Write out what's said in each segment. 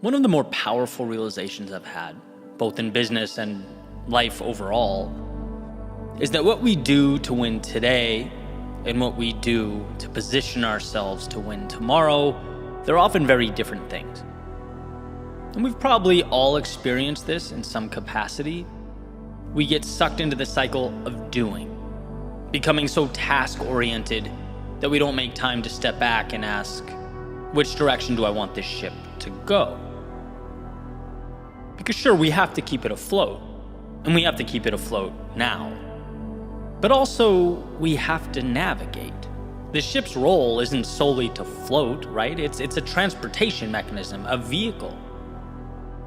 One of the more powerful realizations I've had, both in business and life overall, is that what we do to win today and what we do to position ourselves to win tomorrow, they're often very different things. And we've probably all experienced this in some capacity. We get sucked into the cycle of doing, becoming so task-oriented that we don't make time to step back and ask, which direction do I want this ship to go? Because sure, we have to keep it afloat, and we have to keep it afloat now. But also, we have to navigate. The ship's role isn't solely to float, right? It's a transportation mechanism, a vehicle.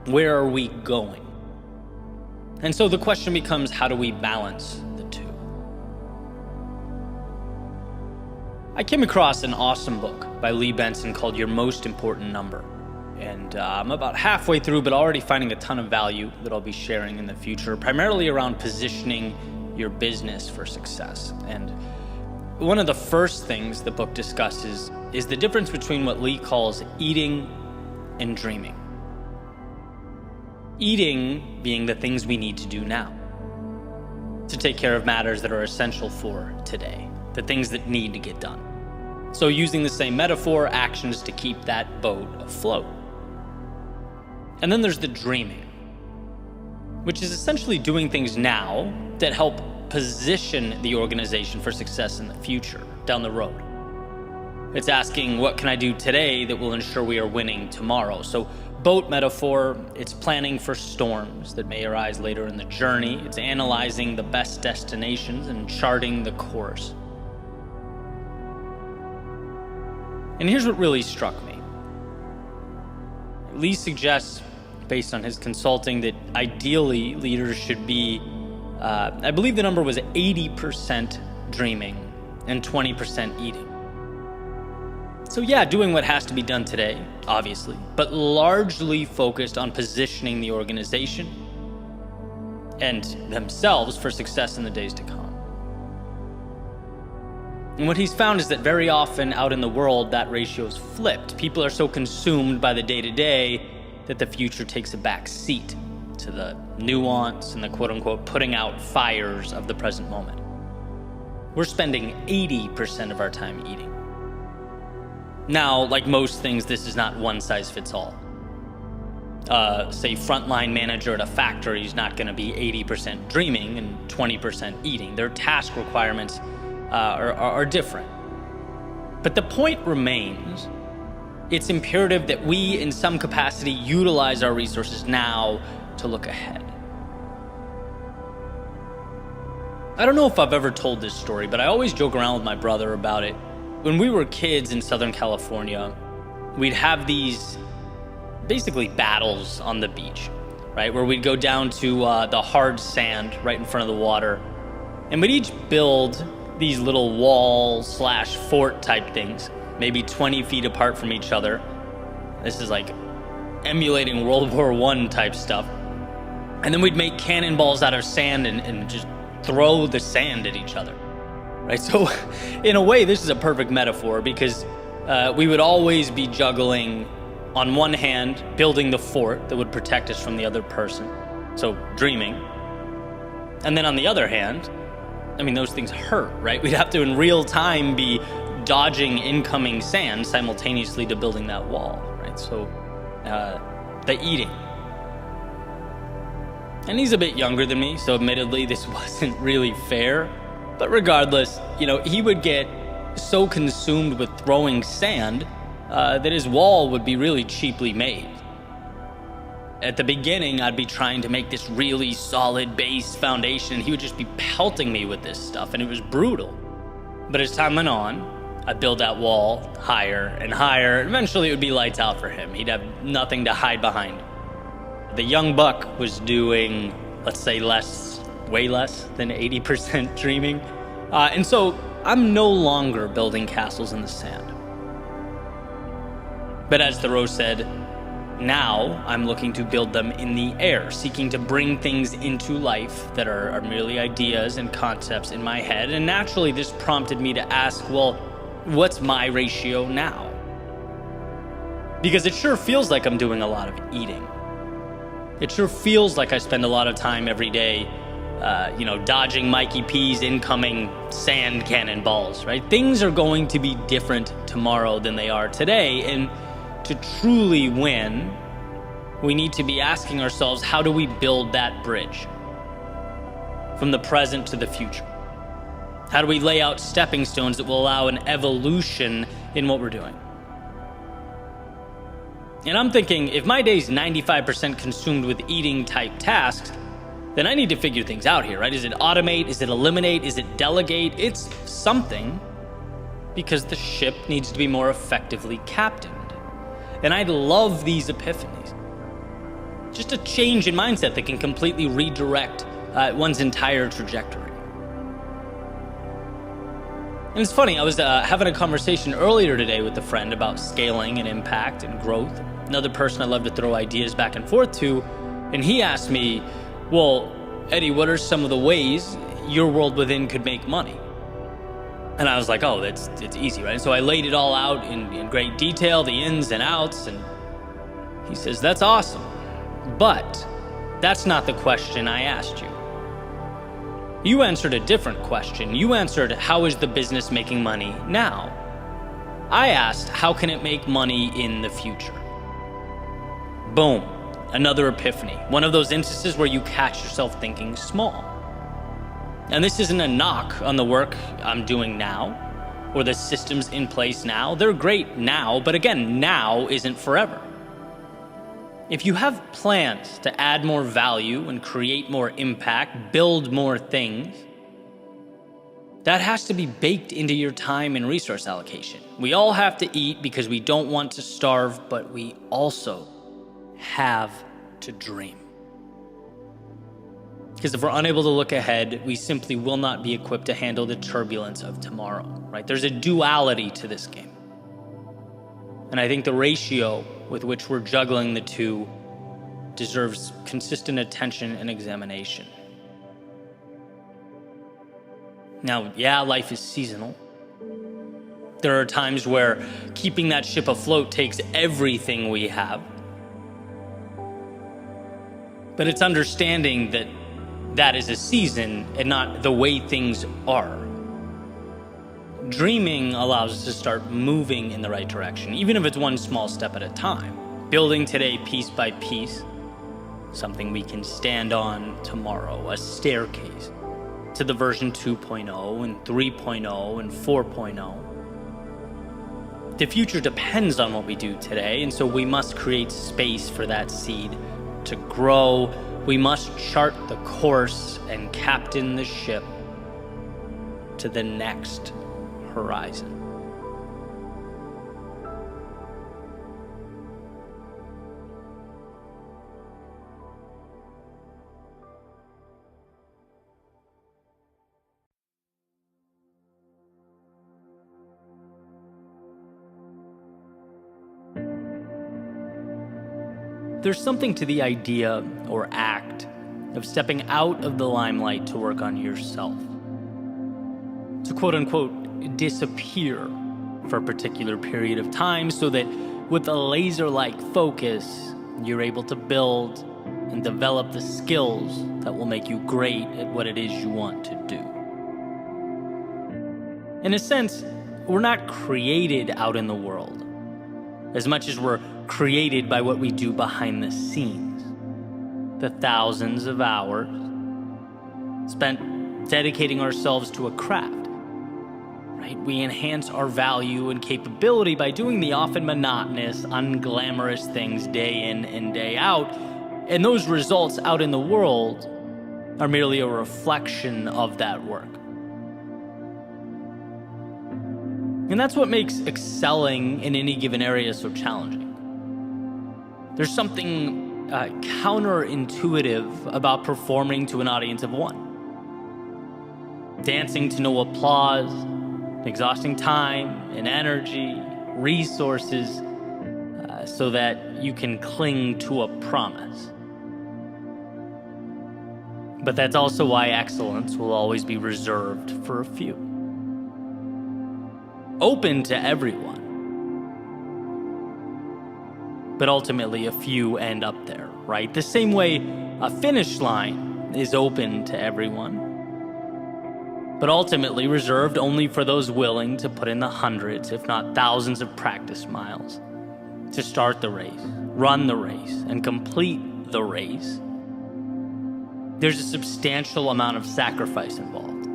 Where are we going? And so the question becomes, how do we balance the two? I came across an awesome book by Lee Benson called Your Most Important Number. And I'm about halfway through, but already finding a ton of value that I'll be sharing in the future, primarily around positioning your business for success. And one of the first things the book discusses is the difference between what Lee calls eating and dreaming. Eating being the things we need to do now, to take care of matters that are essential for today, the things that need to get done. So using the same metaphor, actions to keep that boat afloat. And then there's the dreaming, which is essentially doing things now that help position the organization for success in the future, down the road. It's asking, what can I do today that will ensure we are winning tomorrow? So boat metaphor, it's planning for storms that may arise later in the journey. It's analyzing the best destinations and charting the course. And here's what really struck me. Lee suggests, based on his consulting, that ideally leaders should be, I believe the number was 80% dreaming and 20% eating. So yeah, doing what has to be done today, obviously, but largely focused on positioning the organization and themselves for success in the days to come. And what he's found is that very often out in the world, that ratio is flipped. People are so consumed by the day-to-day that the future takes a back seat to the nuance and the quote-unquote putting out fires of the present moment. We're spending 80% of our time eating. Now, like most things, this is not one size fits all. Say frontline manager at a factory is not going to be 80% dreaming and 20% eating. Their task requirements are different. But the point remains, it's imperative that we, in some capacity, utilize our resources now to look ahead. I don't know if I've ever told this story, but I always joke around with my brother about it. When we were kids in Southern California, we'd have these basically battles on the beach, right? Where we'd go down to the hard sand right in front of the water, and we'd each build these little wall/fort type things, maybe 20 feet apart from each other. This is like emulating World War I type stuff. And then we'd make cannonballs out of sand and just throw the sand at each other. Right, so in a way, this is a perfect metaphor because we would always be juggling, on one hand, building the fort that would protect us from the other person, so dreaming. And then on the other hand, I mean, those things hurt, right? We'd have to, in real time, be dodging incoming sand simultaneously to building that wall, right? So the eating. And he's a bit younger than me, so admittedly, this wasn't really fair. But regardless, he would get so consumed with throwing sand that his wall would be really cheaply made. At the beginning, I'd be trying to make this really solid base foundation, and he would just be pelting me with this stuff, and it was brutal. But as time went on, I'd build that wall higher and higher, and eventually it would be lights out for him. He'd have nothing to hide behind. The young buck was doing, let's say, way less than 80% dreaming. And so I'm no longer building castles in the sand. But as Thoreau said, now I'm looking to build them in the air, seeking to bring things into life that are merely ideas and concepts in my head. And naturally, this prompted me to ask, well, what's my ratio now? Because it sure feels like I'm doing a lot of eating. It sure feels like I spend a lot of time every day, dodging Mikey P's incoming sand cannonballs, right? Things are going to be different tomorrow than they are today. And to truly win, we need to be asking ourselves, how do we build that bridge from the present to the future? How do we lay out stepping stones that will allow an evolution in what we're doing? And I'm thinking, if my day's 95% consumed with eating type tasks, then I need to figure things out here, right? Is it automate? Is it eliminate? Is it delegate? It's something, because the ship needs to be more effectively captained. And I love these epiphanies. Just a change in mindset that can completely redirect one's entire trajectory. And it's funny, I was having a conversation earlier today with a friend about scaling and impact and growth. Another person I love to throw ideas back and forth to. And he asked me, well, Eddie, what are some of the ways your world within could make money? And I was like, oh, it's easy, right? And so I laid it all out in great detail, the ins and outs. And he says, that's awesome. But that's not the question I asked you. You answered a different question. You answered, how is the business making money now? I asked, how can it make money in the future? Boom, another epiphany. One of those instances where you catch yourself thinking small. And this isn't a knock on the work I'm doing now or the systems in place now. They're great now, but again, now isn't forever. If you have plans to add more value and create more impact, build more things, that has to be baked into your time and resource allocation. We all have to eat because we don't want to starve, but we also have to dream. Because if we're unable to look ahead, we simply will not be equipped to handle the turbulence of tomorrow, right? There's a duality to this game. And I think the ratio with which we're juggling the two deserves consistent attention and examination. Now, yeah, life is seasonal. There are times where keeping that ship afloat takes everything we have. But it's understanding that that is a season and not the way things are. Dreaming allows us to start moving in the right direction, even if it's one small step at a time. Building today piece by piece, something we can stand on tomorrow, a staircase to the version 2.0 and 3.0 and 4.0. The future depends on what we do today, and so we must create space for that seed to grow. We must chart the course and captain the ship to the next horizon. There's something to the idea or act of stepping out of the limelight to work on yourself. To quote unquote, disappear for a particular period of time so that with a laser-like focus, you're able to build and develop the skills that will make you great at what it is you want to do. In a sense, we're not created out in the world as much as we're created by what we do behind the scenes. The thousands of hours spent dedicating ourselves to a craft, right? We enhance our value and capability by doing the often monotonous, unglamorous things day in and day out. And those results out in the world are merely a reflection of that work. And that's what makes excelling in any given area so challenging. There's something counterintuitive about performing to an audience of one. Dancing to no applause, exhausting time and energy, resources, so that you can cling to a promise. But that's also why excellence will always be reserved for a few. Open to everyone, but ultimately a few end up there, right? The same way a finish line is open to everyone, but ultimately reserved only for those willing to put in the hundreds, if not thousands of practice miles to start the race, run the race, and complete the race. There's a substantial amount of sacrifice involved.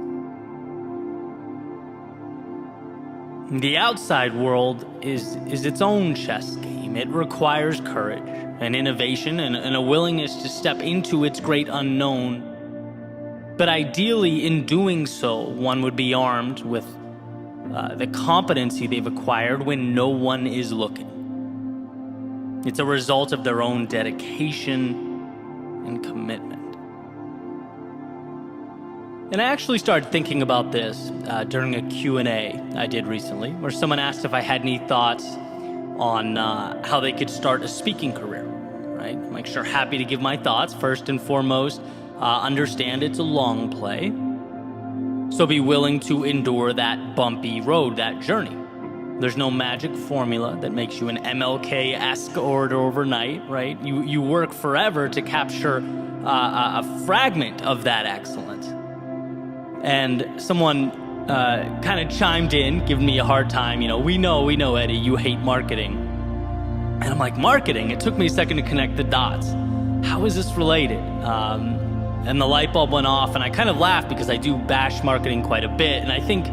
The outside world is its own chess game. It requires courage and innovation and a willingness to step into its great unknown. But ideally, in doing so, one would be armed with the competency they've acquired when no one is looking. It's a result of their own dedication and commitment. And I actually started thinking about this during a Q&A I did recently, where someone asked if I had any thoughts on how they could start a speaking career, right? I'm sure happy to give my thoughts. First and foremost, understand it's a long play, so be willing to endure that bumpy road, that journey. There's no magic formula that makes you an MLK-esque orator overnight, right? You work forever to capture a fragment of that excellence. And someone kind of chimed in, giving me a hard time. We know, Eddie, you hate marketing. And I'm like, marketing? It took me a second to connect the dots. How is this related? And the light bulb went off, and I kind of laughed because I do bash marketing quite a bit. And I think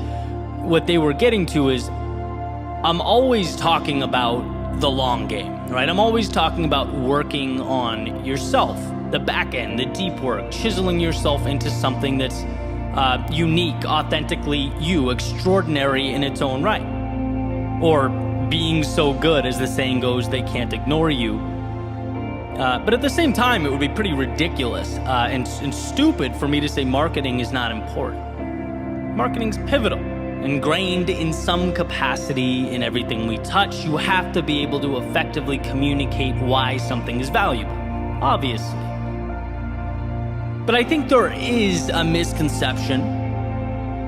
what they were getting to is I'm always talking about the long game, right? I'm always talking about working on yourself, the back end, the deep work, chiseling yourself into something that's unique, authentically you, extraordinary in its own right. Or being so good, as the saying goes, they can't ignore you. But at the same time, it would be pretty ridiculous and stupid for me to say marketing is not important. Marketing's pivotal, ingrained in some capacity in everything we touch. You have to be able to effectively communicate why something is valuable, obviously. But I think there is a misconception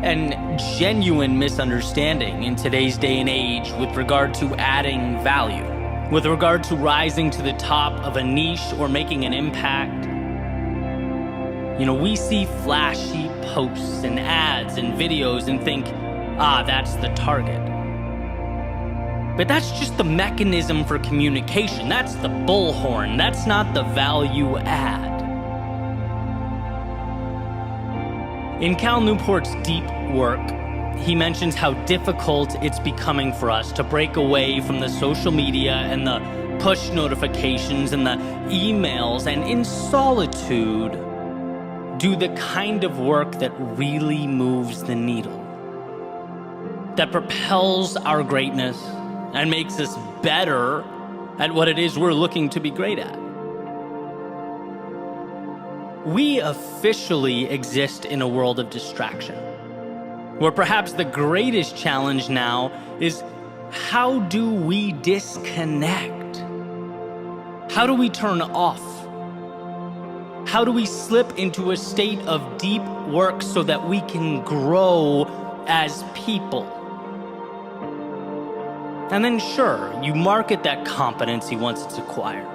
and genuine misunderstanding in today's day and age with regard to adding value, with regard to rising to the top of a niche or making an impact. We see flashy posts and ads and videos and think, that's the target. But that's just the mechanism for communication. That's the bullhorn. That's not the value add. In Cal Newport's Deep Work, he mentions how difficult it's becoming for us to break away from the social media and the push notifications and the emails, and in solitude, do the kind of work that really moves the needle, that propels our greatness and makes us better at what it is we're looking to be great at. We officially exist in a world of distraction, where perhaps the greatest challenge now is, how do we disconnect? How do we turn off? How do we slip into a state of deep work so that we can grow as people? And then sure, you market that competency once it's acquired.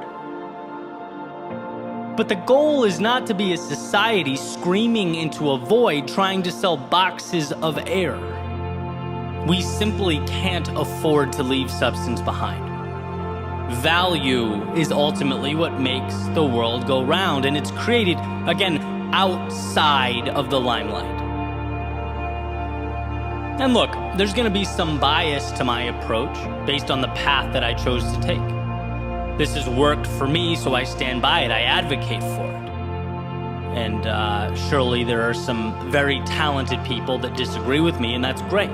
But the goal is not to be a society screaming into a void trying to sell boxes of air. We simply can't afford to leave substance behind. Value is ultimately what makes the world go round, and it's created, again, outside of the limelight. And look, there's going to be some bias to my approach based on the path that I chose to take. This has worked for me, so I stand by it. I advocate for it. And surely there are some very talented people that disagree with me, and that's great.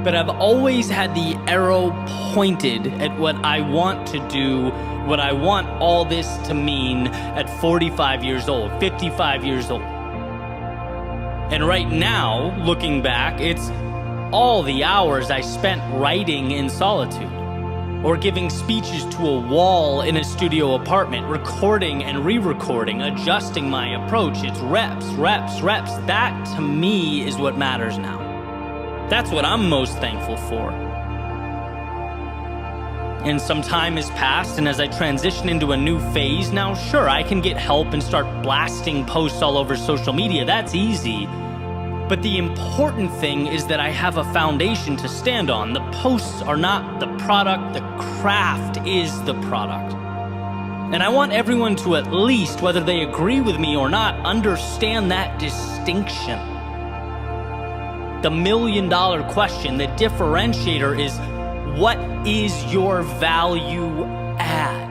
But I've always had the arrow pointed at what I want to do, what I want all this to mean at 45 years old, 55 years old. And right now, looking back, it's all the hours I spent writing in solitude, or giving speeches to a wall in a studio apartment, recording and re-recording, adjusting my approach. It's reps, reps, reps. That, to me, is what matters now. That's what I'm most thankful for. and some time has passed, and as I transition into a new phase, now sure, I can get help and start blasting posts all over social media. That's easy. But the important thing is that I have a foundation to stand on. The posts are not the product, the craft is the product. And I want everyone to at least, whether they agree with me or not, understand that distinction. The million-dollar question, the differentiator is, what is your value add?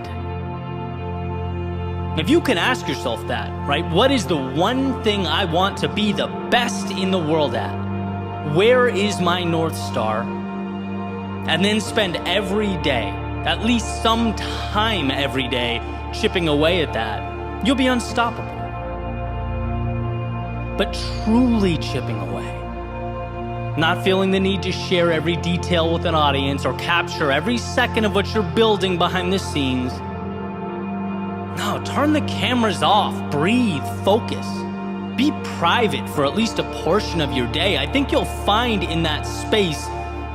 If you can ask yourself that, right? What is the one thing I want to be the best in the world at? Where is my North Star? And then spend every day, at least some time every day, chipping away at that, you'll be unstoppable. But truly chipping away. Not feeling the need to share every detail with an audience or capture every second of what you're building behind the scenes. No, turn the cameras off, breathe, focus. Be private for at least a portion of your day. I think you'll find in that space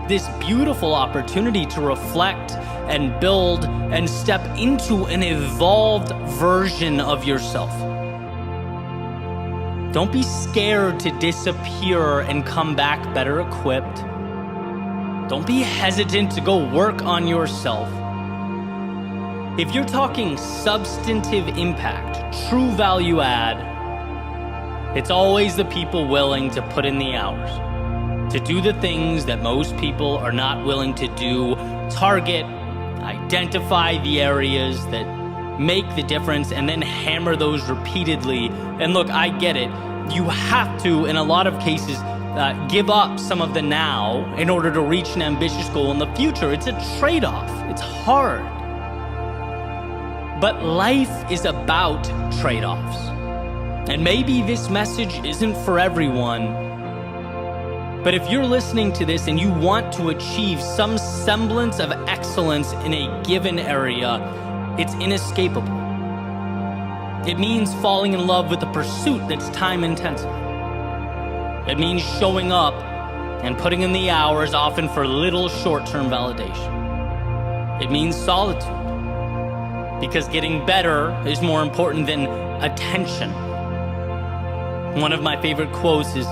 this beautiful opportunity to reflect and build and step into an evolved version of yourself. Don't be scared to disappear and come back better equipped. Don't be hesitant to go work on yourself. If you're talking substantive impact, true value add, it's always the people willing to put in the hours, to do the things that most people are not willing to do, target, identify the areas that make the difference, and then hammer those repeatedly. And look, I get it. You have to, in a lot of cases, give up some of the now in order to reach an ambitious goal in the future. It's a trade-off. It's hard. But life is about trade-offs. And maybe this message isn't for everyone, but if you're listening to this and you want to achieve some semblance of excellence in a given area, it's inescapable. It means falling in love with a pursuit that's time-intensive. It means showing up and putting in the hours, often for little short-term validation. It means solitude, because getting better is more important than attention. One of my favorite quotes is,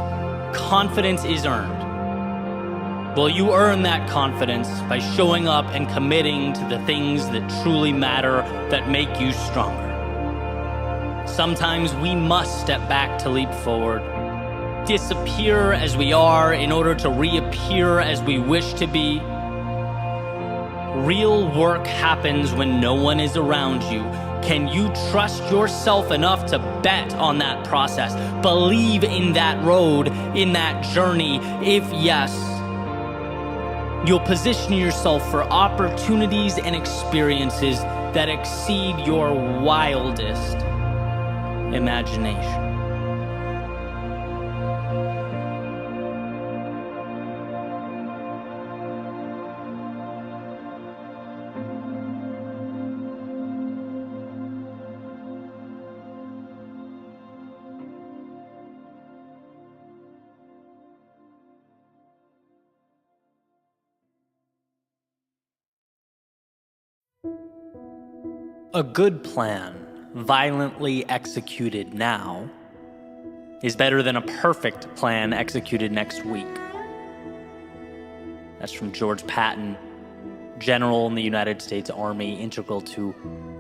"Confidence is earned." Well, you earn that confidence by showing up and committing to the things that truly matter, that make you stronger. Sometimes we must step back to leap forward, disappear as we are in order to reappear as we wish to be. Real work happens when no one is around you. Can you trust yourself enough to bet on that process? Believe in that road, in that journey? If yes, you'll position yourself for opportunities and experiences that exceed your wildest imagination. A good plan, violently executed now, is better than a perfect plan executed next week. That's from George Patton, general in the United States Army, integral to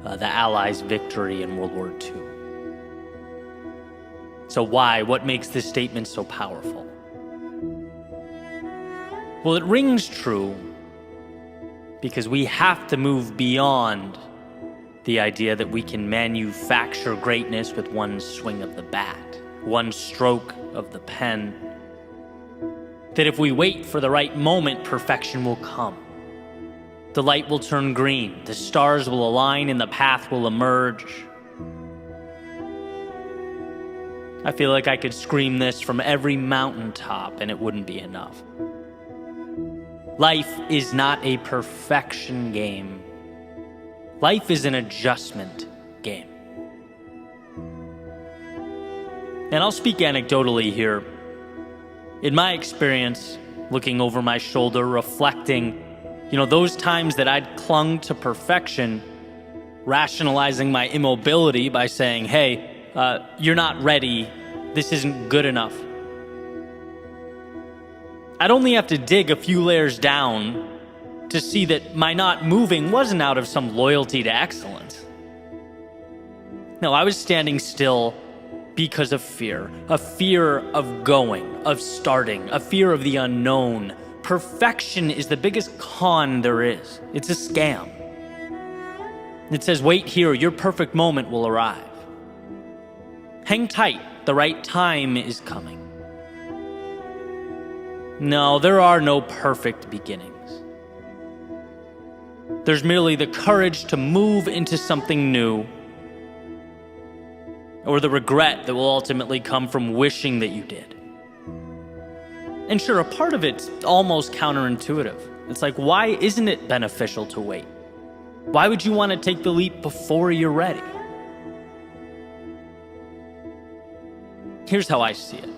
the Allies' victory in World War II. So why? What makes this statement so powerful? Well, it rings true because we have to move beyond the idea that we can manufacture greatness with one swing of the bat, one stroke of the pen. That if we wait for the right moment, perfection will come. The light will turn green, the stars will align, and the path will emerge. I feel like I could scream this from every mountaintop and it wouldn't be enough. Life is not a perfection game. Life is an adjustment game. And I'll speak anecdotally here. In my experience, looking over my shoulder, reflecting, Those times that I'd clung to perfection, rationalizing my immobility by saying, hey, you're not ready, this isn't good enough. I'd only have to dig a few layers down to see that my not moving wasn't out of some loyalty to excellence. No, I was standing still because of fear. A fear of going, of starting, a fear of the unknown. Perfection is the biggest con there is. It's a scam. It says, wait here, your perfect moment will arrive. Hang tight, the right time is coming. No, there are no perfect beginnings. There's merely the courage to move into something new, or the regret that will ultimately come from wishing that you did. And sure, a part of it's almost counterintuitive. It's like, why isn't it beneficial to wait? Why would you want to take the leap before you're ready? Here's how I see it.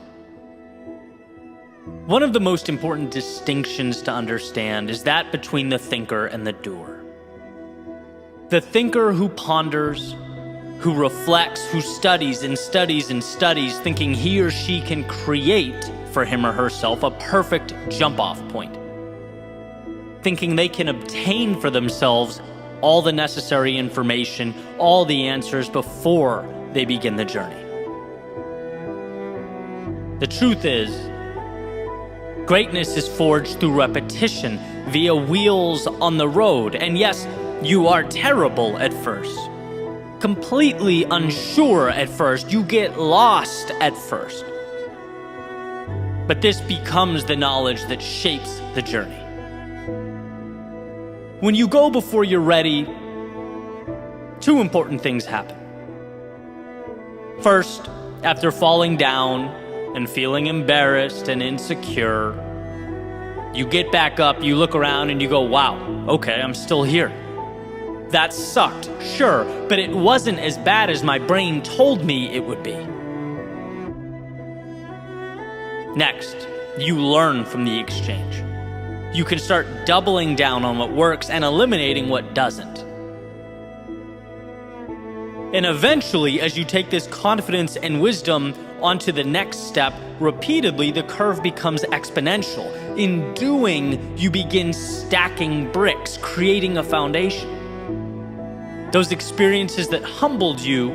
One of the most important distinctions to understand is that between the thinker and the doer. The thinker who ponders, who reflects, who studies and studies and studies, thinking he or she can create for him or herself a perfect jump-off point. Thinking they can obtain for themselves all the necessary information, all the answers before they begin the journey. The truth is, greatness is forged through repetition via wheels on the road. And yes, you are terrible at first, completely unsure at first, you get lost at first. But this becomes the knowledge that shapes the journey. When you go before you're ready, two important things happen. First, after falling down and feeling embarrassed and insecure, you get back up, you look around and you go, wow, okay, I'm still here. That sucked, sure, but it wasn't as bad as my brain told me it would be. Next, you learn from the exchange. You can start doubling down on what works and eliminating what doesn't. And eventually, as you take this confidence and wisdom onto the next step, repeatedly, the curve becomes exponential. In doing, you begin stacking bricks, creating a foundation. Those experiences that humbled you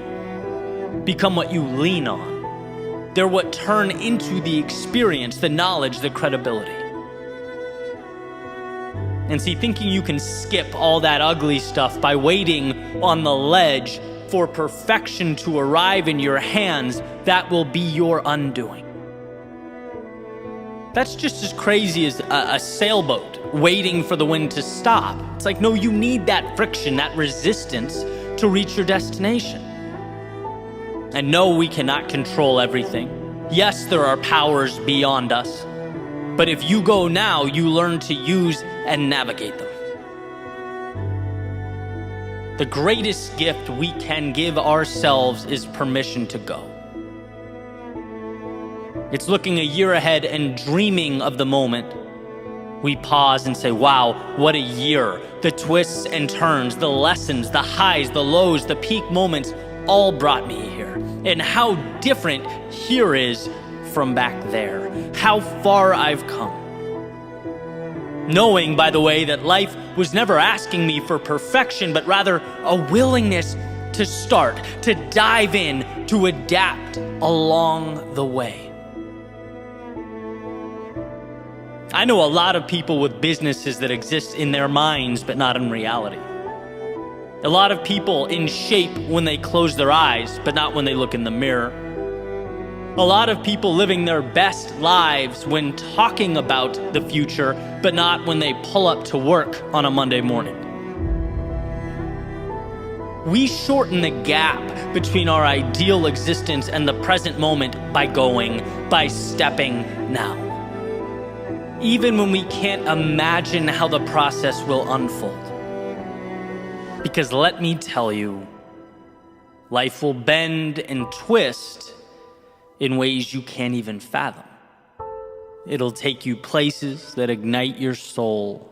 become what you lean on. They're what turn into the experience, the knowledge, the credibility. And see, thinking you can skip all that ugly stuff by waiting on the ledge for perfection to arrive in your hands, that will be your undoing. That's just as crazy as a sailboat waiting for the wind to stop. It's like, no, you need that friction, that resistance to reach your destination. And no, we cannot control everything. Yes, there are powers beyond us. But if you go now, you learn to use and navigate them. The greatest gift we can give ourselves is permission to go. It's looking a year ahead and dreaming of the moment. We pause and say, wow, what a year. The twists and turns, the lessons, the highs, the lows, the peak moments all brought me here. And how different here is from back there. How far I've come. Knowing, by the way, that life was never asking me for perfection, but rather a willingness to start, to dive in, to adapt along the way. I know a lot of people with businesses that exist in their minds, but not in reality. A lot of people in shape when they close their eyes, but not when they look in the mirror. A lot of people living their best lives when talking about the future, but not when they pull up to work on a Monday morning. We shorten the gap between our ideal existence and the present moment by going, by stepping now. Even when we can't imagine how the process will unfold. Because let me tell you, life will bend and twist in ways you can't even fathom. It'll take you places that ignite your soul,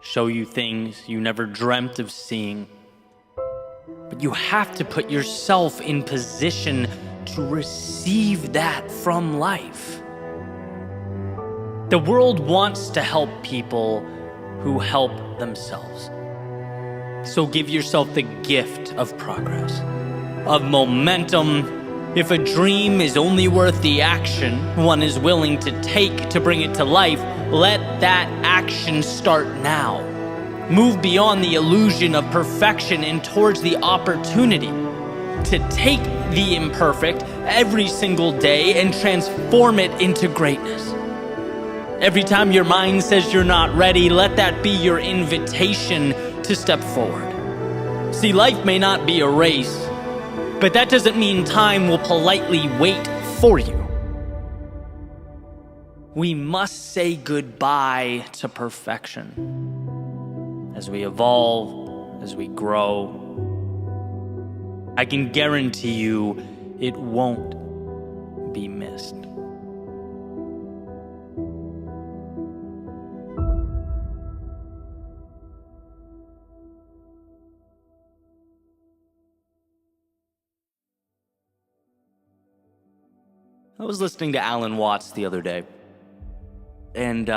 show you things you never dreamt of seeing. But you have to put yourself in position to receive that from life. The world wants to help people who help themselves. So give yourself the gift of progress, of momentum. If a dream is only worth the action one is willing to take to bring it to life, let that action start now. Move beyond the illusion of perfection and towards the opportunity to take the imperfect every single day and transform it into greatness. Every time your mind says you're not ready, let that be your invitation to step forward. See, life may not be a race, but that doesn't mean time will politely wait for you. We must say goodbye to perfection. As we evolve, as we grow, I can guarantee you it won't be missed. I was listening to Alan Watts the other day, and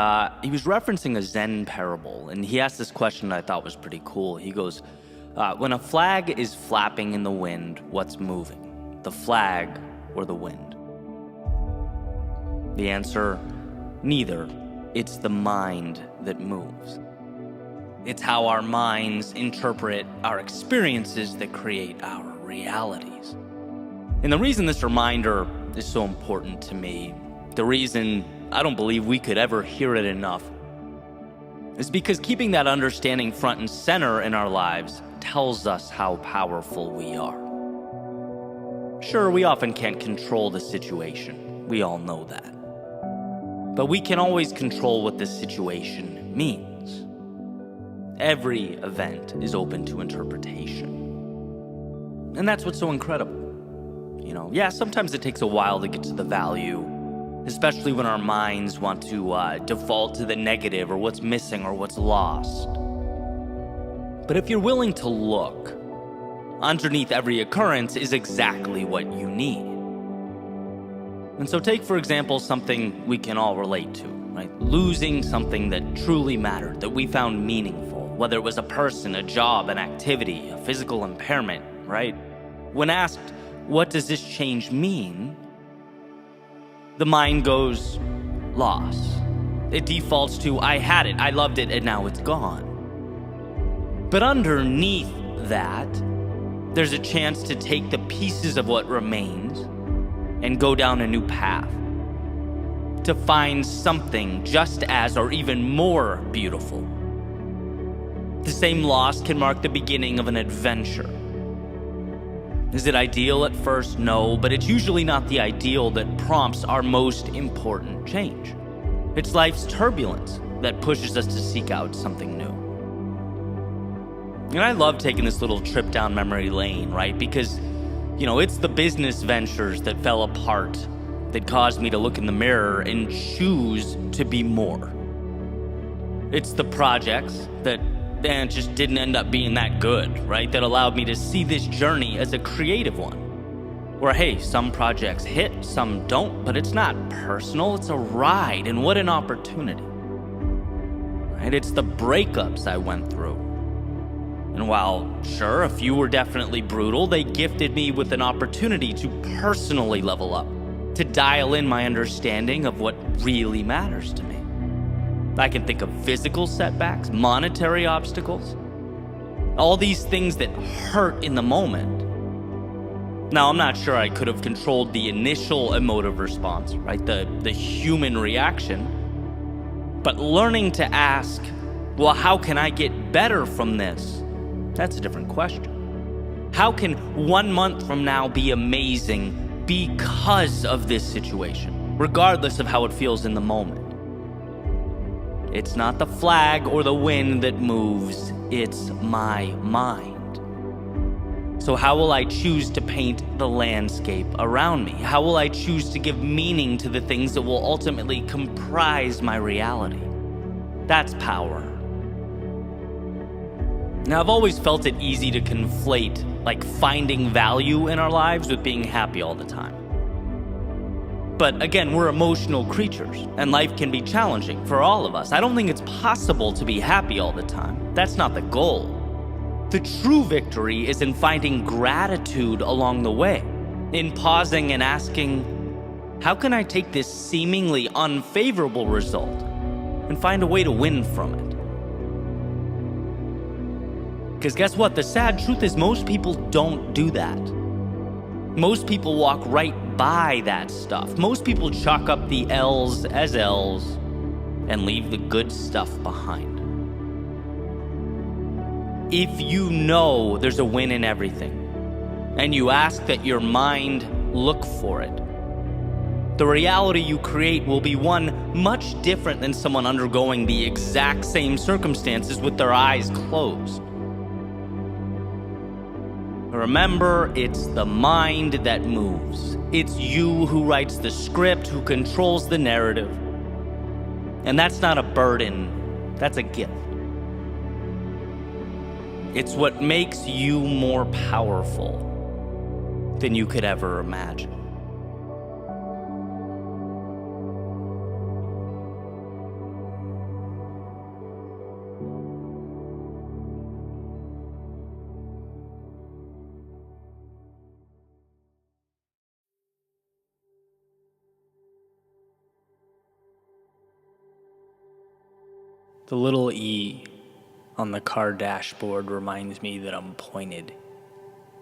he was referencing a Zen parable, and he asked this question that I thought was pretty cool. He goes, when a flag is flapping in the wind, what's moving? The flag or the wind? The answer, neither. It's the mind that moves. It's how our minds interpret our experiences that create our realities. And the reason this reminder is so important to me, the reason I don't believe we could ever hear it enough, is because keeping that understanding front and center in our lives tells us how powerful we are. Sure, we often can't control the situation. We all know that. But we can always control what the situation means. Every event is open to interpretation. And that's what's so incredible. Yeah, sometimes it takes a while to get to the value, especially when our minds want to default to the negative or what's missing or what's lost. But if you're willing to look, underneath every occurrence is exactly what you need. And so take, for example, something we can all relate to, right? Losing something that truly mattered, that we found meaningful, whether it was a person, a job, an activity, a physical impairment, right? When asked, what does this change mean? The mind goes, loss. It defaults to, I had it, I loved it, and now it's gone. But underneath that, there's a chance to take the pieces of what remains and go down a new path, to find something just as or even more beautiful. The same loss can mark the beginning of an adventure. Is it ideal at first? No, but it's usually not the ideal that prompts our most important change. It's life's turbulence that pushes us to seek out something new. And I love taking this little trip down memory lane, right? Because, it's the business ventures that fell apart that caused me to look in the mirror and choose to be more. It's the projects that just didn't end up being that good, right? That allowed me to see this journey as a creative one. Where, hey, some projects hit, some don't, but it's not personal, it's a ride, and what an opportunity. Right? It's the breakups I went through. And while, sure, a few were definitely brutal, they gifted me with an opportunity to personally level up, to dial in my understanding of what really matters to me. I can think of physical setbacks, monetary obstacles, all these things that hurt in the moment. Now, I'm not sure I could have controlled the initial emotive response, right? The human reaction. But learning to ask, well, how can I get better from this? That's a different question. How can 1 month from now be amazing because of this situation, regardless of how it feels in the moment? It's not the flag or the wind that moves, it's my mind. So how will I choose to paint the landscape around me? How will I choose to give meaning to the things that will ultimately comprise my reality? That's power. Now, I've always felt it easy to conflate, like, finding value in our lives with being happy all the time. But again, we're emotional creatures, and life can be challenging for all of us. I don't think it's possible to be happy all the time. That's not the goal. The true victory is in finding gratitude along the way, in pausing and asking, how can I take this seemingly unfavorable result and find a way to win from it? Because guess what? The sad truth is most people don't do that. Most people walk right by that stuff. Most people chalk up the L's as L's and leave the good stuff behind. If you know there's a win in everything, and you ask that your mind look for it, the reality you create will be one much different than someone undergoing the exact same circumstances with their eyes closed. Remember, it's the mind that moves. It's you who writes the script, who controls the narrative. And that's not a burden, that's a gift. It's what makes you more powerful than you could ever imagine. The little E on the car dashboard reminds me that I'm pointed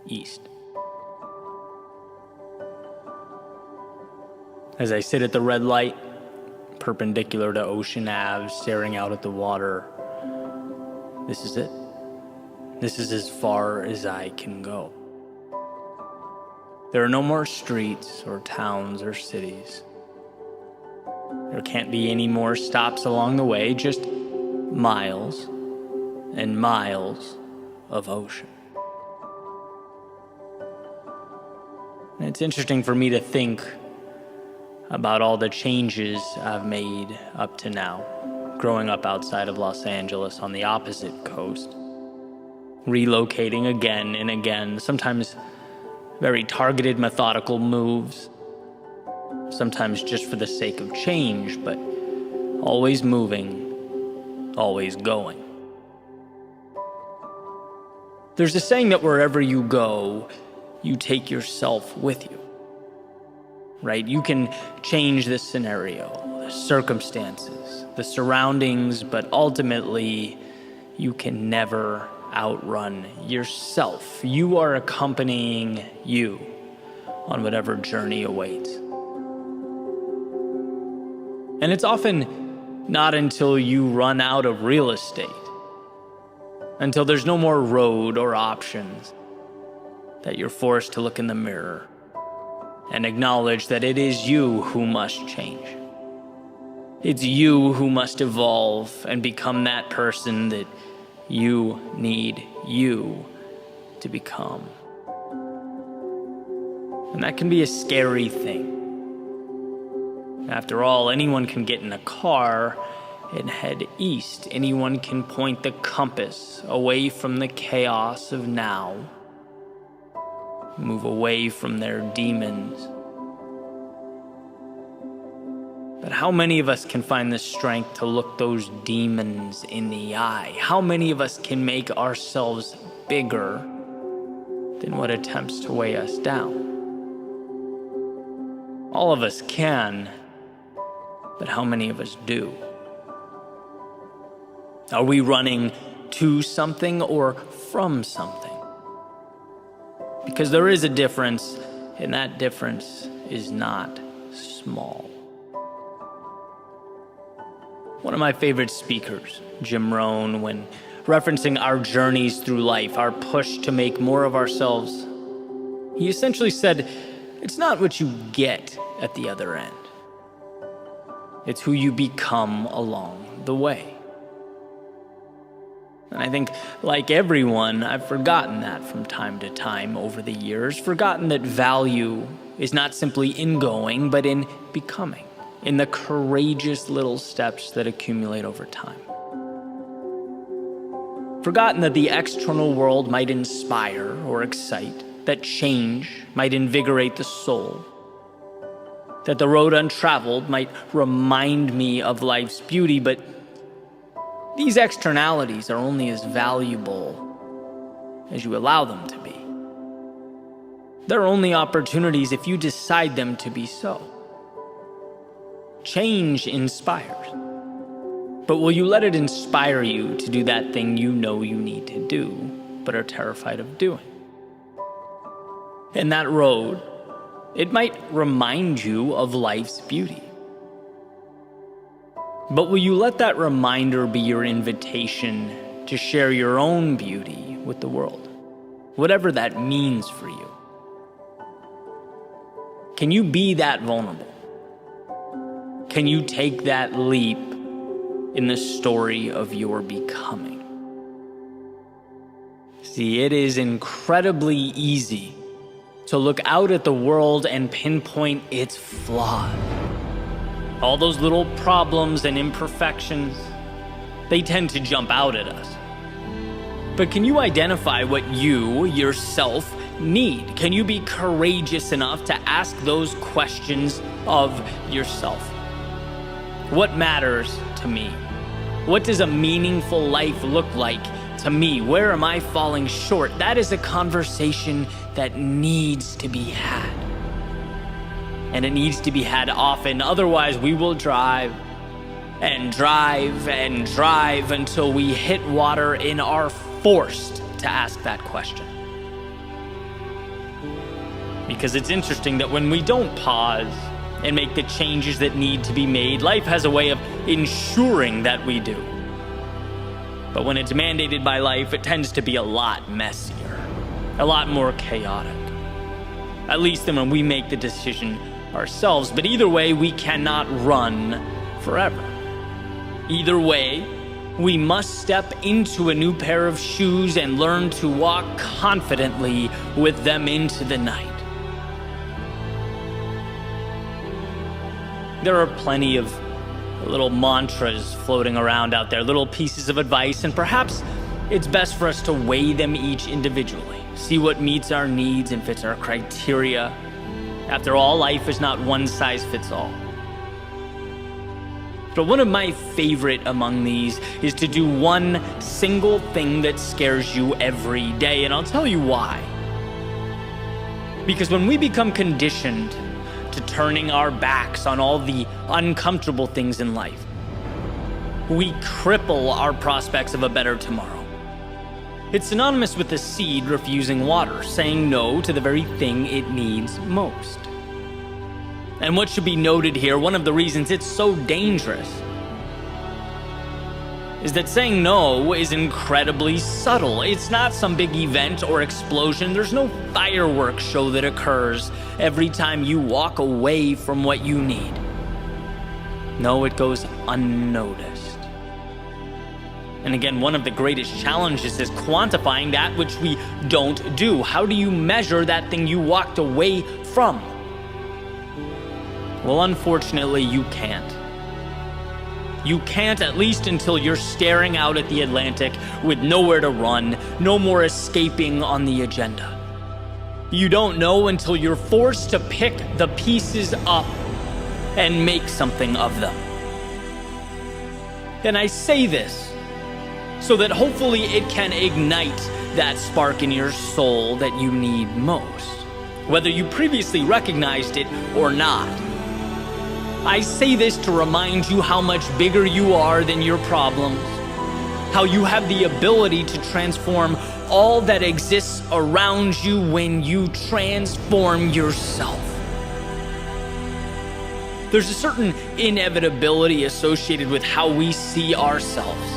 east. As I sit at the red light, perpendicular to Ocean Ave, staring out at the water, this is it. This is as far as I can go. There are no more streets or towns or cities. There can't be any more stops along the way, just miles and miles of ocean. And it's interesting for me to think about all the changes I've made up to now, growing up outside of Los Angeles on the opposite coast, relocating again and again, sometimes very targeted, methodical moves, sometimes just for the sake of change, but always moving, always going. There's a saying that wherever you go, you take yourself with you, right? You can change the scenario, the circumstances, the surroundings, but ultimately, you can never outrun yourself. You are accompanying you on whatever journey awaits. And it's often not until you run out of real estate, until there's no more road or options, that you're forced to look in the mirror and acknowledge that it is you who must change. It's you who must evolve and become that person that you need you to become. And that can be a scary thing. After all, anyone can get in a car and head east. Anyone can point the compass away from the chaos of now, move away from their demons. But how many of us can find the strength to look those demons in the eye? How many of us can make ourselves bigger than what attempts to weigh us down? All of us can, but how many of us do? Are we running to something or from something? Because there is a difference, and that difference is not small. One of my favorite speakers, Jim Rohn, when referencing our journeys through life, our push to make more of ourselves, he essentially said, it's not what you get at the other end. It's who you become along the way. And I think, like everyone, I've forgotten that from time to time over the years, forgotten that value is not simply in going, but in becoming, in the courageous little steps that accumulate over time. forgotten that the external world might inspire or excite, that change might invigorate the soul, that the road untraveled might remind me of life's beauty, but these externalities are only as valuable as you allow them to be. They're only opportunities if you decide them to be so. Change inspires, but will you let it inspire you to do that thing you know you need to do, but are terrified of doing? And that road, it might remind you of life's beauty. But will you let that reminder be your invitation to share your own beauty with the world, whatever that means for you? Can you be that vulnerable? Can you take that leap in the story of your becoming? See, it is incredibly easy to look out at the world and pinpoint its flaws. All those little problems and imperfections, they tend to jump out at us. But can you identify what you, yourself, need? Can you be courageous enough to ask those questions of yourself? What matters to me? What does a meaningful life look like to me? Where am I falling short? That is a conversation that needs to be had. And it needs to be had often. Otherwise, we will drive and drive and drive until we hit water and are forced to ask that question. Because it's interesting that when we don't pause and make the changes that need to be made, life has a way of ensuring that we do. But when it's mandated by life, it tends to be a lot messier, a lot more chaotic. At least than when we make the decision ourselves. But either way, we cannot run forever. Either way, we must step into a new pair of shoes and learn to walk confidently with them into the night. There are plenty of little mantras floating around out there, little pieces of advice, and perhaps it's best for us to weigh them each individually, see what meets our needs and fits our criteria. After all, life is not one size fits all. But one of my favorite among these is to do one single thing that scares you every day, and I'll tell you why. Because when we become conditioned to turning our backs on all the uncomfortable things in life, we cripple our prospects of a better tomorrow. It's synonymous with the seed refusing water, saying no to the very thing it needs most. And what should be noted here, one of the reasons it's so dangerous, is that saying no is incredibly subtle. It's not some big event or explosion. There's no fireworks show that occurs every time you walk away from what you need. No, it goes unnoticed. And again, one of the greatest challenges is quantifying that which we don't do. How do you measure that thing you walked away from? Well, unfortunately, you can't. You can't, at least until you're staring out at the Atlantic with nowhere to run, no more escaping on the agenda. You don't know until you're forced to pick the pieces up and make something of them. And I say this so that hopefully it can ignite that spark in your soul that you need most, whether you previously recognized it or not. I say this to remind you how much bigger you are than your problems, how you have the ability to transform all that exists around you when you transform yourself. There's a certain inevitability associated with how we see ourselves.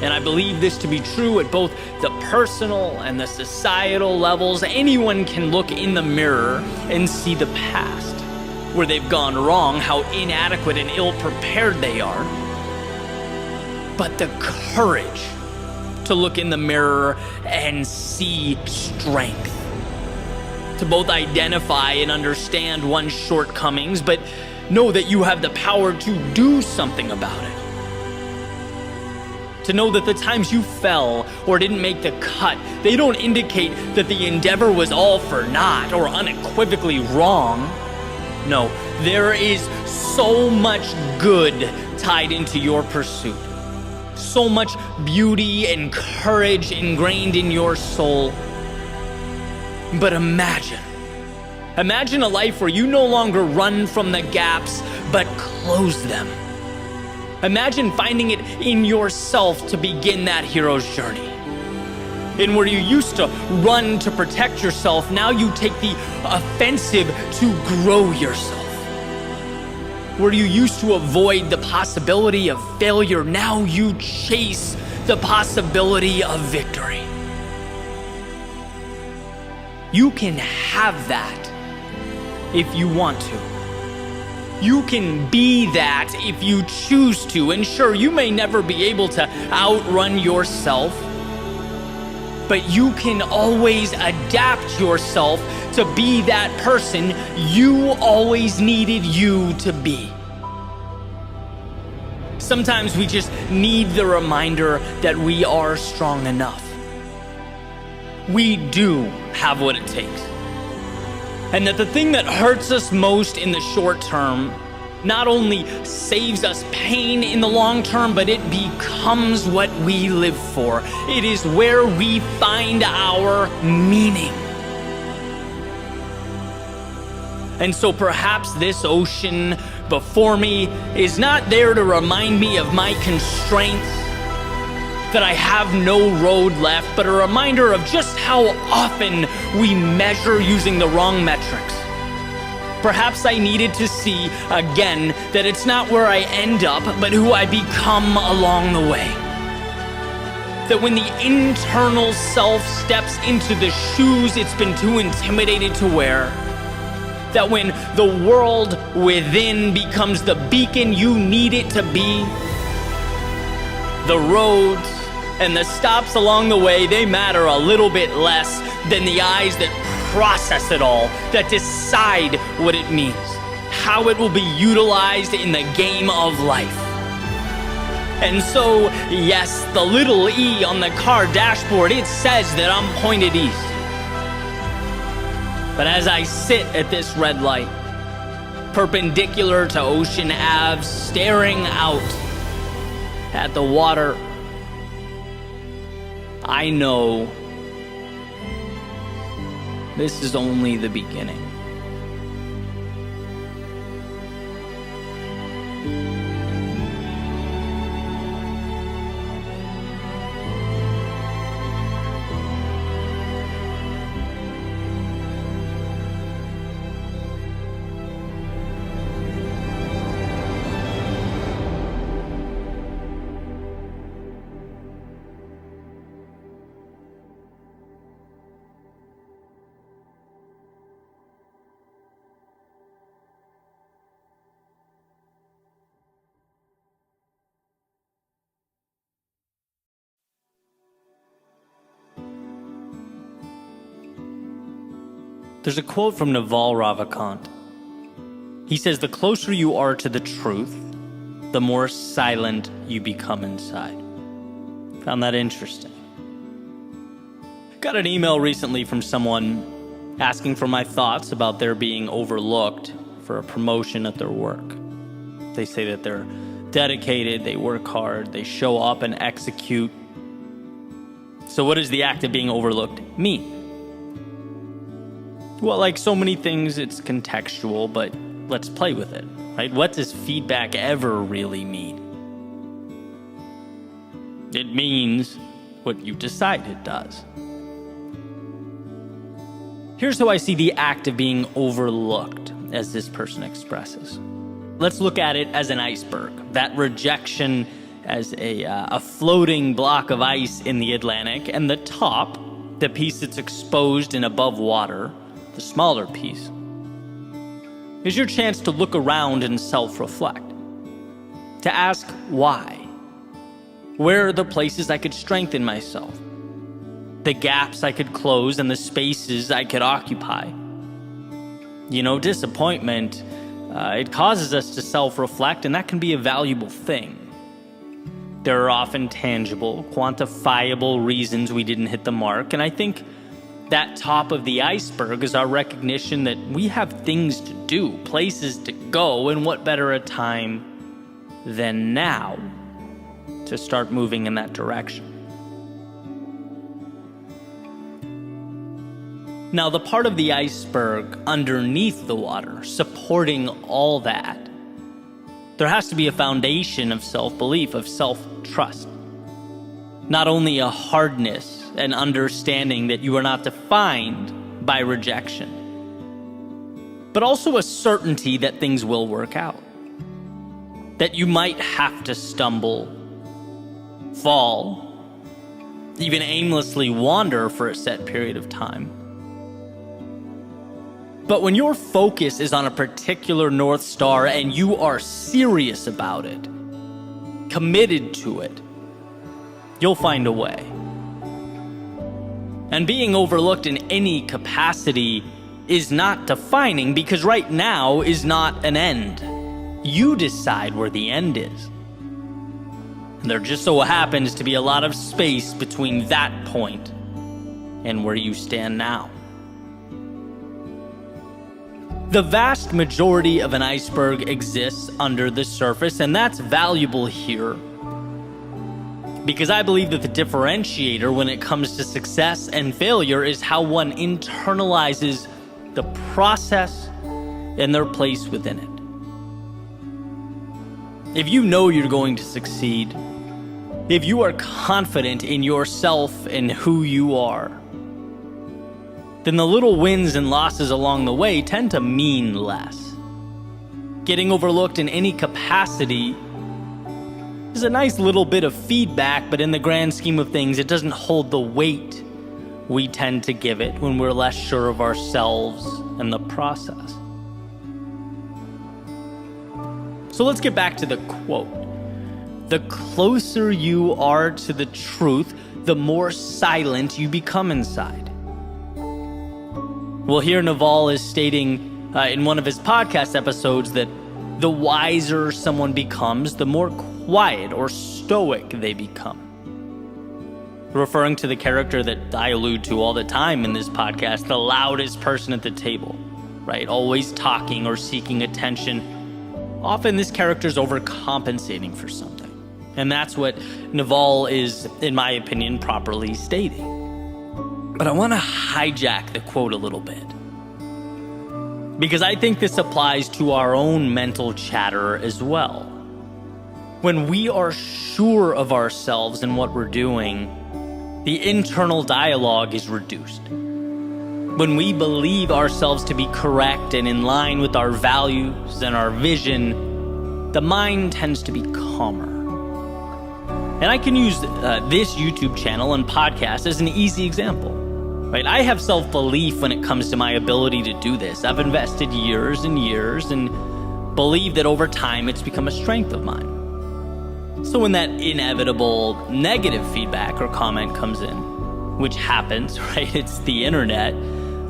And I believe this to be true at both the personal and the societal levels. Anyone can look in the mirror and see the past, where they've gone wrong, how inadequate and ill-prepared they are. But the courage to look in the mirror and see strength, to both identify and understand one's shortcomings, but know that you have the power to do something about it. To know that the times you fell or didn't make the cut, they don't indicate that the endeavor was all for naught or unequivocally wrong. No, there is so much good tied into your pursuit. So much beauty and courage ingrained in your soul. But imagine a life where you no longer run from the gaps, but close them. Imagine finding it in yourself to begin that hero's journey. And where you used to run to protect yourself, now you take the offensive to grow yourself. Where you used to avoid the possibility of failure, now you chase the possibility of victory. You can have that if you want to. You can be that if you choose to. And sure, you may never be able to outrun yourself, but you can always adapt yourself to be that person you always needed you to be. Sometimes we just need the reminder that we are strong enough. We do have what it takes. And that the thing that hurts us most in the short term not only saves us pain in the long term, but it becomes what we live for. It is where we find our meaning. And so perhaps this ocean before me is not there to remind me of my constraints, that I have no road left, but a reminder of just how often we measure using the wrong metrics. Perhaps I needed to see again that it's not where I end up, but who I become along the way. That when the internal self steps into the shoes it's been too intimidated to wear, that when the world within becomes the beacon you need it to be, the roads and the stops along the way, they matter a little bit less than the eyes that process it all, that decide what it means, how it will be utilized in the game of life. And so, yes, the little E on the car dashboard, it says that I'm pointed east. But as I sit at this red light, perpendicular to Ocean Ave, staring out at the water, I know this is only the beginning. There's a quote from Naval Ravikant. He says, "The closer you are to the truth, the more silent you become inside." Found that interesting. Got an email recently from someone asking for my thoughts about their being overlooked for a promotion at their work. They say that they're dedicated, they work hard, they show up and execute. So what does the act of being overlooked mean? Well, like so many things, it's contextual, but let's play with it, right? What does feedback ever really mean? It means what you decide it does. Here's how I see the act of being overlooked, as this person expresses. Let's look at it as an iceberg, that rejection as a floating block of ice in the Atlantic, and the top, the piece that's exposed and above water, the smaller piece, is your chance to look around and self-reflect, to ask why. Where are the places I could strengthen myself? The gaps I could close and the spaces I could occupy. You know, disappointment, it causes us to self-reflect, and that can be a valuable thing. There are often tangible, quantifiable reasons we didn't hit the mark, and I think that top of the iceberg is our recognition that we have things to do, places to go, and what better a time than now to start moving in that direction. Now, the part of the iceberg underneath the water, supporting all that, there has to be a foundation of self-belief, of self-trust. Not only a hardness and understanding that you are not defined by rejection, but also a certainty that things will work out. That you might have to stumble, fall, even aimlessly wander for a set period of time. But when your focus is on a particular North Star and you are serious about it, committed to it, you'll find a way. And being overlooked in any capacity is not defining, because right now is not an end. You decide where the end is. And there just so happens to be a lot of space between that point and where you stand now. The vast majority of an iceberg exists under the surface, and that's valuable here, because I believe that the differentiator when it comes to success and failure is how one internalizes the process and their place within it. If you know you're going to succeed, if you are confident in yourself and who you are, then the little wins and losses along the way tend to mean less. Getting overlooked in any capacity is a nice little bit of feedback, but in the grand scheme of things, it doesn't hold the weight we tend to give it when we're less sure of ourselves and the process. So let's get back to the quote. The closer you are to the truth, the more silent you become inside. Well, here Naval is stating in one of his podcast episodes that the wiser someone becomes, the more quiet or stoic they become. Referring to the character that I allude to all the time in this podcast, the loudest person at the table, right? Always talking or seeking attention. Often this character is overcompensating for something. And that's what Naval is, in my opinion, properly stating. But I want to hijack the quote a little bit, because I think this applies to our own mental chatter as well. When we are sure of ourselves and what we're doing, the internal dialogue is reduced. When we believe ourselves to be correct and in line with our values and our vision, the mind tends to be calmer. And I can use this YouTube channel and podcast as an easy example. Right? I have self-belief when it comes to my ability to do this. I've invested years and years and believe that over time it's become a strength of mine. So when that inevitable negative feedback or comment comes in, which happens, right? It's the internet.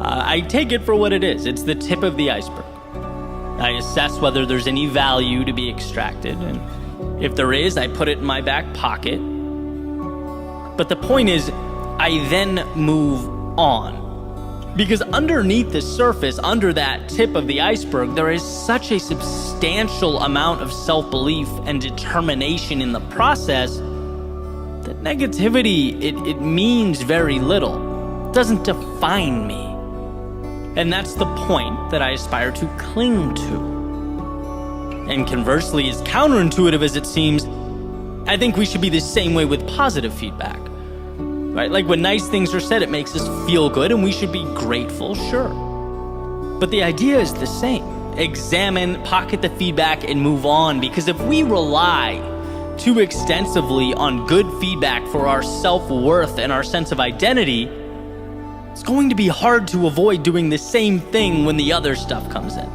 I take it for what it is. It's the tip of the iceberg. I assess whether there's any value to be extracted, and if there is, I put it in my back pocket. But the point is, I then move on. Because underneath the surface, under that tip of the iceberg, there is such a substantial amount of self-belief and determination in the process that negativity, it means very little. It doesn't define me. And that's the point that I aspire to cling to. And conversely, as counterintuitive as it seems, I think we should be the same way with positive feedback. Right? Like when nice things are said, it makes us feel good and we should be grateful, sure. But the idea is the same. Examine, pocket the feedback, and move on. Because if we rely too extensively on good feedback for our self-worth and our sense of identity, it's going to be hard to avoid doing the same thing when the other stuff comes in.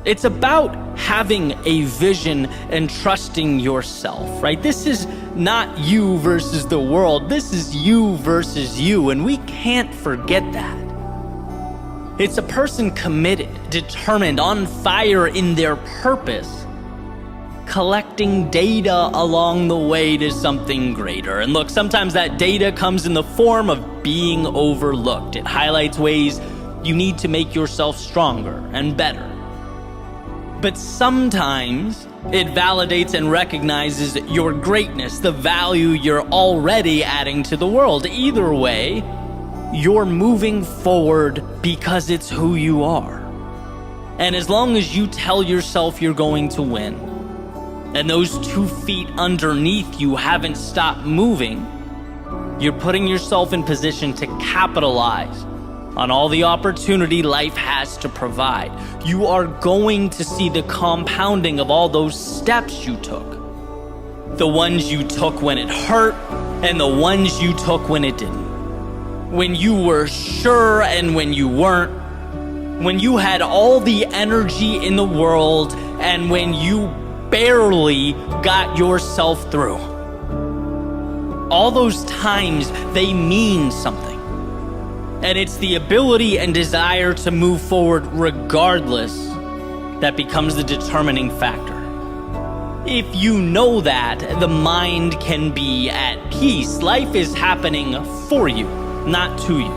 It's about having a vision and trusting yourself, right? This is not you versus the world. This is you versus you, and we can't forget that. It's a person committed, determined, on fire in their purpose, collecting data along the way to something greater. And look, sometimes that data comes in the form of being overlooked. It highlights ways you need to make yourself stronger and better. But sometimes it validates and recognizes your greatness, the value you're already adding to the world. Either way, you're moving forward because it's who you are. And as long as you tell yourself you're going to win, and those 2 feet underneath you haven't stopped moving, you're putting yourself in position to capitalize on all the opportunity life has to provide. You are going to see the compounding of all those steps you took. The ones you took when it hurt, and the ones you took when it didn't. When you were sure and when you weren't. When you had all the energy in the world, and when you barely got yourself through. All those times, they mean something. And it's the ability and desire to move forward regardless that becomes the determining factor. If you know that, the mind can be at peace. Life is happening for you, not to you.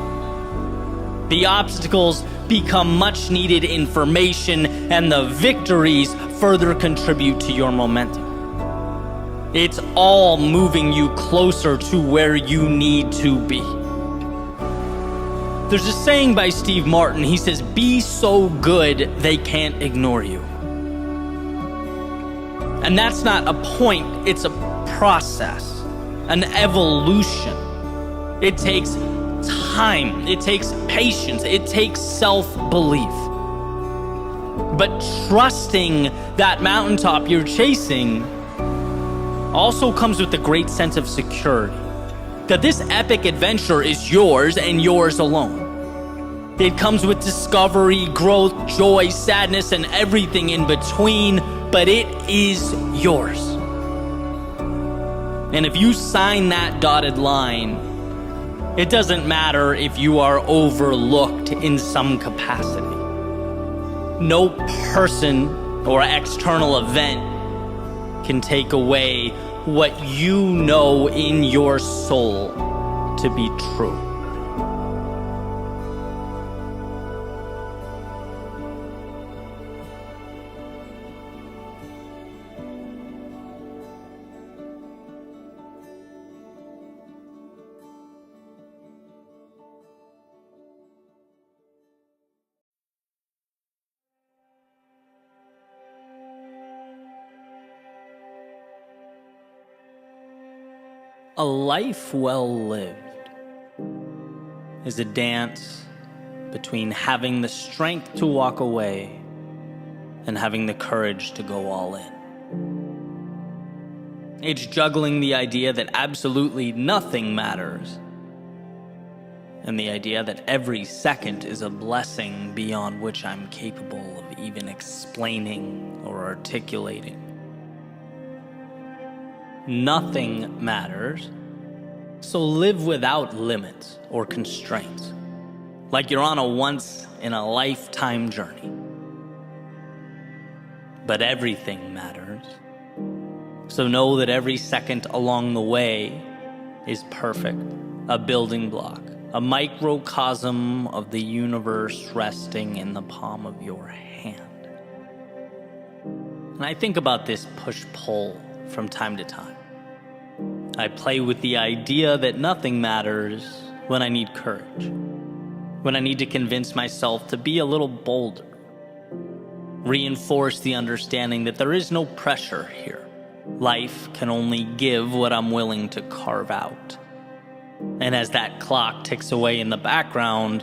The obstacles become much needed information, and the victories further contribute to your momentum. It's all moving you closer to where you need to be. There's a saying by Steve Martin. He says, "Be so good they can't ignore you." And that's not a point, it's a process, an evolution. It takes time, it takes patience, it takes self-belief. But trusting that mountaintop you're chasing also comes with a great sense of security. That this epic adventure is yours and yours alone. It comes with discovery, growth, joy, sadness, and everything in between, but it is yours. And if you sign that dotted line, it doesn't matter if you are overlooked in some capacity. No person or external event can take away what you know in your soul to be true. A life well lived is a dance between having the strength to walk away and having the courage to go all in. It's juggling the idea that absolutely nothing matters and the idea that every second is a blessing beyond which I'm capable of even explaining or articulating. Nothing matters, so live without limits or constraints, like you're on a once-in-a-lifetime journey. But everything matters, so know that every second along the way is perfect, a building block, a microcosm of the universe resting in the palm of your hand. And I think about this push-pull from time to time. I play with the idea that nothing matters when I need courage, when I need to convince myself to be a little bolder, reinforce the understanding that there is no pressure here. Life can only give what I'm willing to carve out. And as that clock ticks away in the background,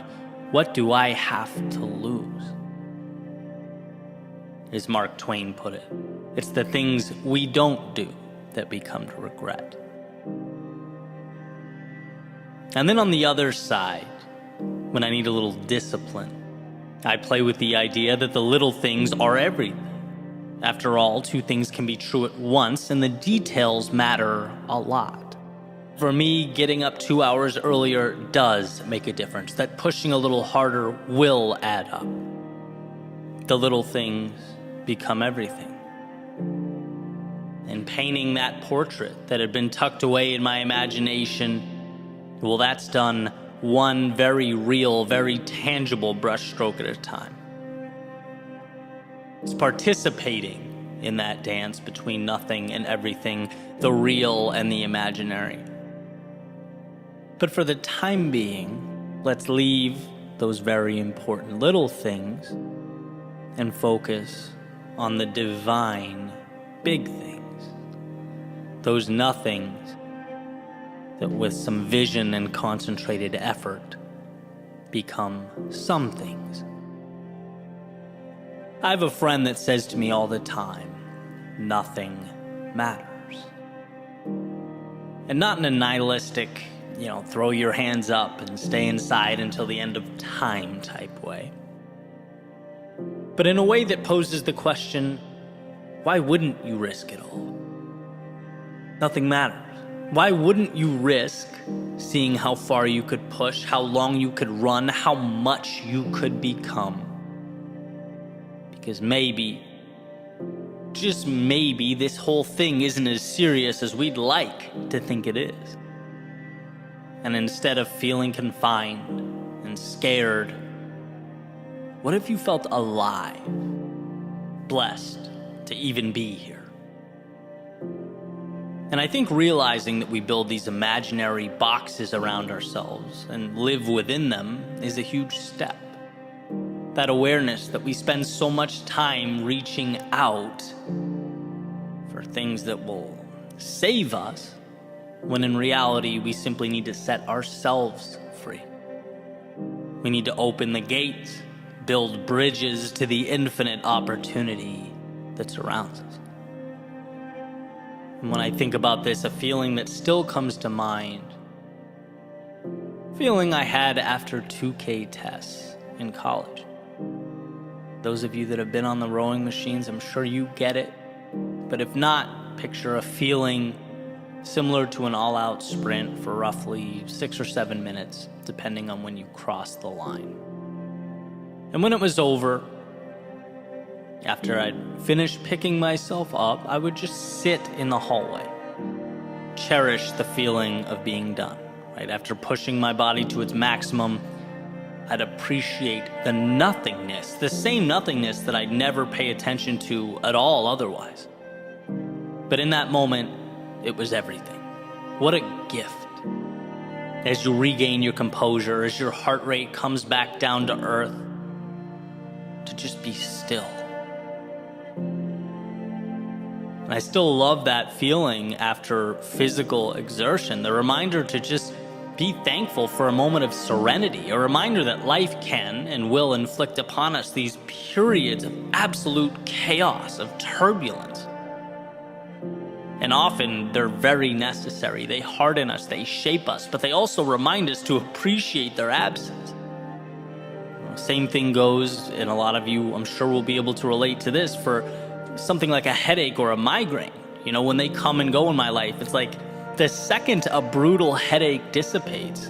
what do I have to lose? As Mark Twain put it, it's the things we don't do that we come to regret. And then on the other side, when I need a little discipline, I play with the idea that the little things are everything. After all, two things can be true at once, and the details matter a lot. For me, getting up 2 hours earlier does make a difference. That pushing a little harder will add up. The little things become everything. and painting that portrait that had been tucked away in my imagination, well, that's done one very real, very tangible brushstroke at a time. It's participating in that dance between nothing and everything, the real and the imaginary. But for the time being, let's leave those very important little things and focus on the divine big things, those nothings that with some vision and concentrated effort become some things. I have a friend that says to me all the time, nothing matters. And not in a nihilistic, throw your hands up and stay inside until the end of time type way. But in a way that poses the question, why wouldn't you risk it all? Nothing matters. Why wouldn't you risk seeing how far you could push, how long you could run, how much you could become? Because maybe, just maybe, this whole thing isn't as serious as we'd like to think it is. And instead of feeling confined and scared, what if you felt alive, blessed to even be here? And I think realizing that we build these imaginary boxes around ourselves and live within them is a huge step. That awareness that we spend so much time reaching out for things that will save us, when in reality we simply need to set ourselves free. We need to open the gates, build bridges to the infinite opportunity that surrounds us. And when I think about this, a feeling that still comes to mind, feeling I had after 2K tests in college. Those of you that have been on the rowing machines, I'm sure you get it. But if not, picture a feeling similar to an all-out sprint for roughly 6 or 7 minutes, depending on when you cross the line. And when it was over, after I'd finished picking myself up, I would just sit in the hallway, cherish the feeling of being done. Right after pushing my body to its maximum, I'd appreciate the nothingness, the same nothingness that I'd never pay attention to at all otherwise. But in that moment, it was everything. What a gift. As you regain your composure, as your heart rate comes back down to earth, to just be still. And I still love that feeling after physical exertion, the reminder to just be thankful for a moment of serenity, a reminder that life can and will inflict upon us these periods of absolute chaos, of turbulence. And often they're very necessary. They harden us, they shape us, but they also remind us to appreciate their absence. Same thing goes, and a lot of you, I'm sure, will be able to relate to this, for something like a headache or a migraine. When they come and go in my life, it's like the second a brutal headache dissipates,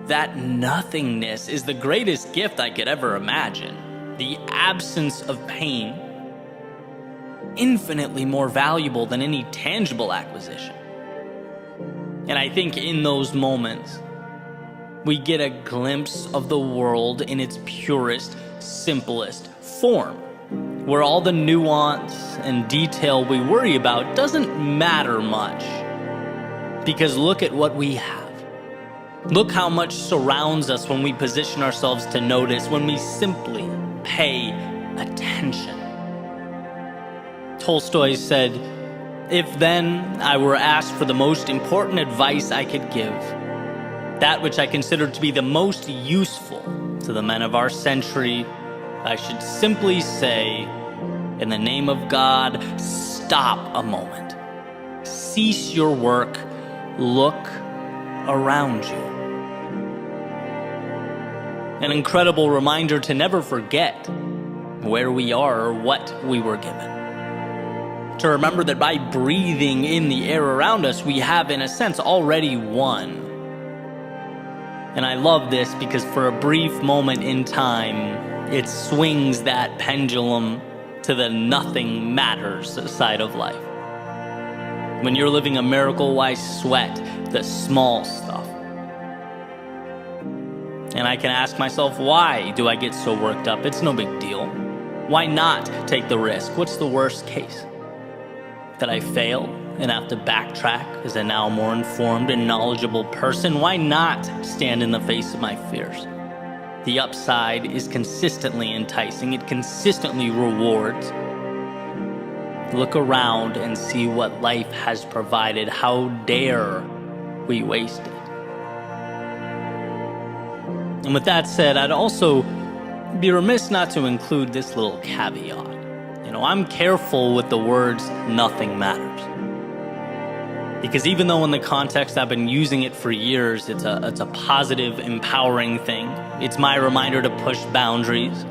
that nothingness is the greatest gift I could ever imagine. The absence of pain, infinitely more valuable than any tangible acquisition. And I think in those moments, we get a glimpse of the world in its purest, simplest form, where all the nuance and detail we worry about doesn't matter much. Because look at what we have. Look how much surrounds us when we position ourselves to notice, when we simply pay attention. Tolstoy said, "If then I were asked for the most important advice I could give, that which I consider to be the most useful to the men of our century, I should simply say, in the name of God, stop a moment. Cease your work. Look around you." An incredible reminder to never forget where we are or what we were given. To remember that by breathing in the air around us, we have, in a sense, already won. And I love this because for a brief moment in time, it swings that pendulum to the nothing matters side of life. When you're living a miracle, why sweat the small stuff? And I can ask myself, why do I get so worked up? It's no big deal. Why not take the risk? What's the worst case? That I fail and have to backtrack as a now more informed and knowledgeable person? Why not stand in the face of my fears? The upside is consistently enticing. It consistently rewards. Look around and see what life has provided. How dare we waste it? And with that said, I'd also be remiss not to include this little caveat. I'm careful with the words "nothing matters." Because even though in the context I've been using it for years, it's a positive, empowering thing. It's my reminder to push boundaries.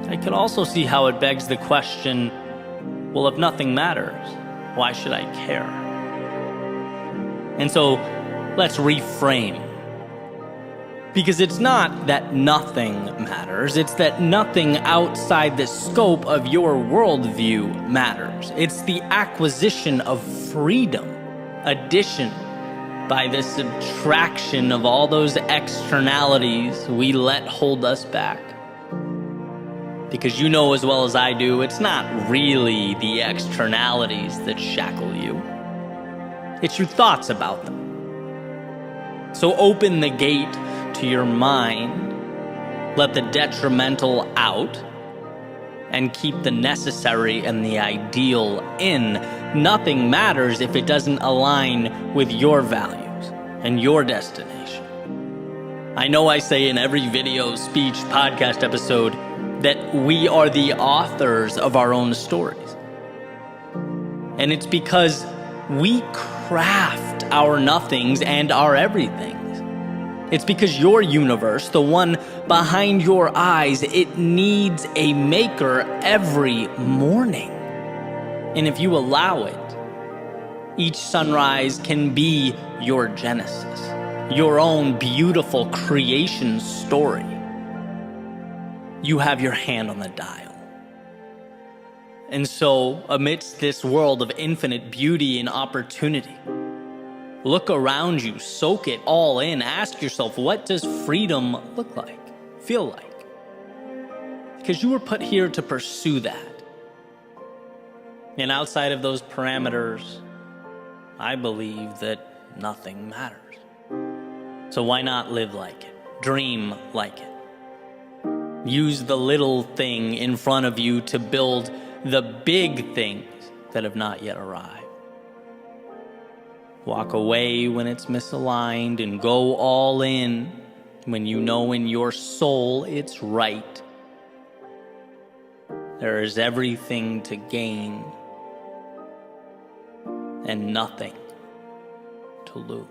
I could also see how it begs the question, well, if nothing matters, why should I care? And so let's reframe. Because it's not that nothing matters, it's that nothing outside the scope of your worldview matters. It's the acquisition of freedom, addition by the subtraction of all those externalities we let hold us back. Because you know as well as I do, it's not really the externalities that shackle you. It's your thoughts about them. So open the gate to your mind, let the detrimental out, and keep the necessary and the ideal in. Nothing matters if it doesn't align with your values and your destination. I know I say in every video, speech, podcast episode that we are the authors of our own stories. And it's because we craft our nothings and our everythings. It's because your universe, the one behind your eyes, it needs a maker every morning. And if you allow it, each sunrise can be your genesis, your own beautiful creation story. You have your hand on the dial. And so, amidst this world of infinite beauty and opportunity, look around you, soak it all in, ask yourself, what does freedom look like, feel like? Because you were put here to pursue that. And outside of those parameters, I believe that nothing matters. So why not live like it? Dream like it. Use the little thing in front of you to build the big things that have not yet arrived. Walk away when it's misaligned and go all in when you know in your soul it's right. There is everything to gain and nothing to lose.